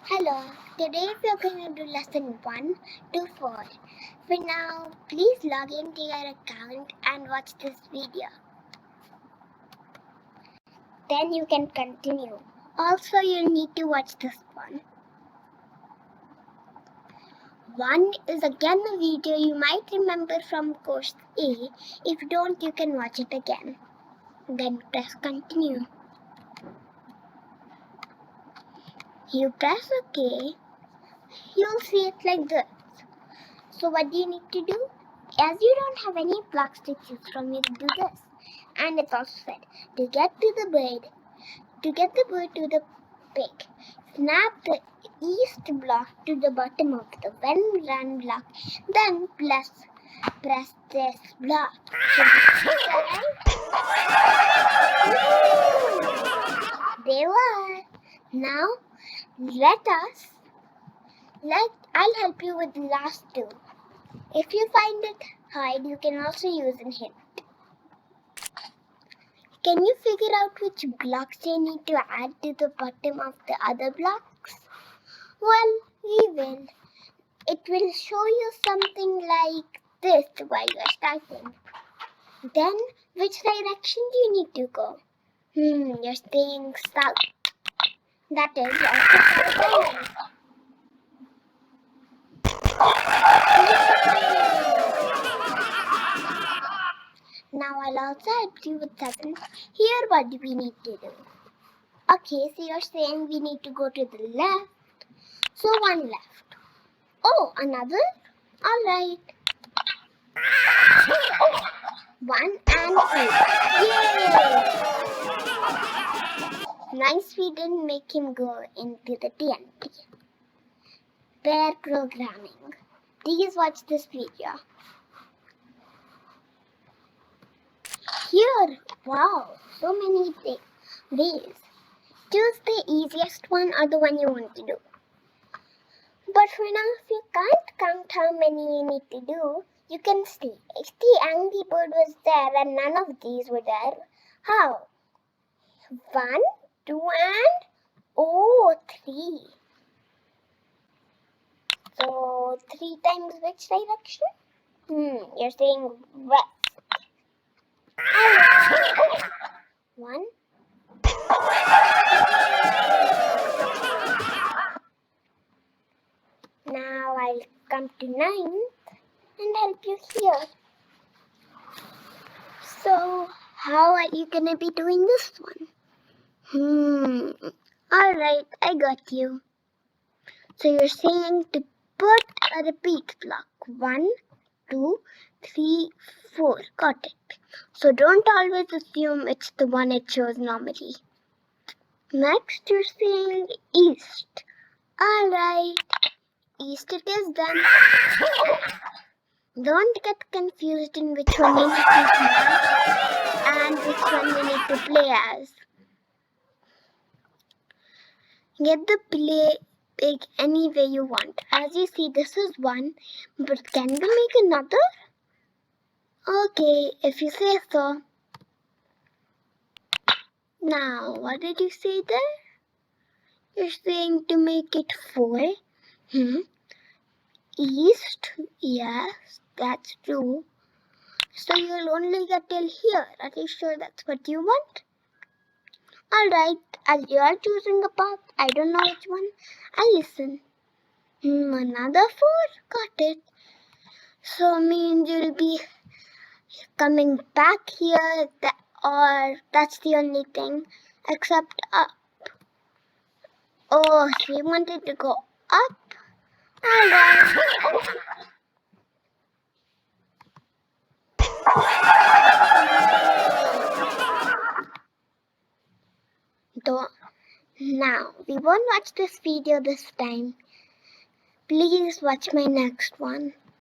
Hello, today we are going to do lesson 1 to 4. For now, please log into your account and watch this video. Then you can continue. Also, you need to watch this one. 1 is again a video you might remember from course A. If you don't, you can watch it again. Then press continue. You press OK. You'll see it like this. So what do you need to do? As you don't have any blocks to choose from, you do this. And it's also said, to get the bird to the pig, snap the east block to the bottom of the run block, then press this block. They were. Now, I'll help you with the last two. If you find it hard, you can also use a hint. Can you figure out which blocks you need to add to the bottom of the other blocks? Well, we will. It will show you something like this while you're starting. Then, which direction do you need to go? You're staying south. That is also south. Now I'll also help you with 7. Here what do we need to do? Okay, so you're saying we need to go to the left. So 1 left. Oh, another? Alright. 1 and 2. Yay! Nice we didn't make him go into the TNT. Pair programming. Please watch this video. Here, wow, so many ways. Choose the easiest one or the one you want to do. But for now, if you can't count how many you need to do, you can stay. If the Angry Bird was there and none of these were there, how? 1, 2 and 3. So 3 times which direction? You're saying west. 1. Now I'll come to 9th and help you here. So how are you gonna be doing this one? Alright, I got you. So you're saying to put a repeat block. 1, 2, 3, 4. Got it. So don't always assume it's the one it shows normally. Next, you're saying east. Alright. East it is then. Don't get confused in which one you need to smash and which one you need to play as. Get the play pig any way you want. As you see, this is 1, but can we make another? Okay, if you say so. Now, what did you say there? You're saying to make it 4. East, yes, that's true. So you'll only get till here. Are you sure that's what you want? Alright, as you are choosing a path, I don't know which one. I'll listen. Another 4? Got it. So means you'll be coming back here, or that's the only thing, except up. Oh, she wanted to go up? Alright. Now, we won't watch this video this time. Please watch my next one.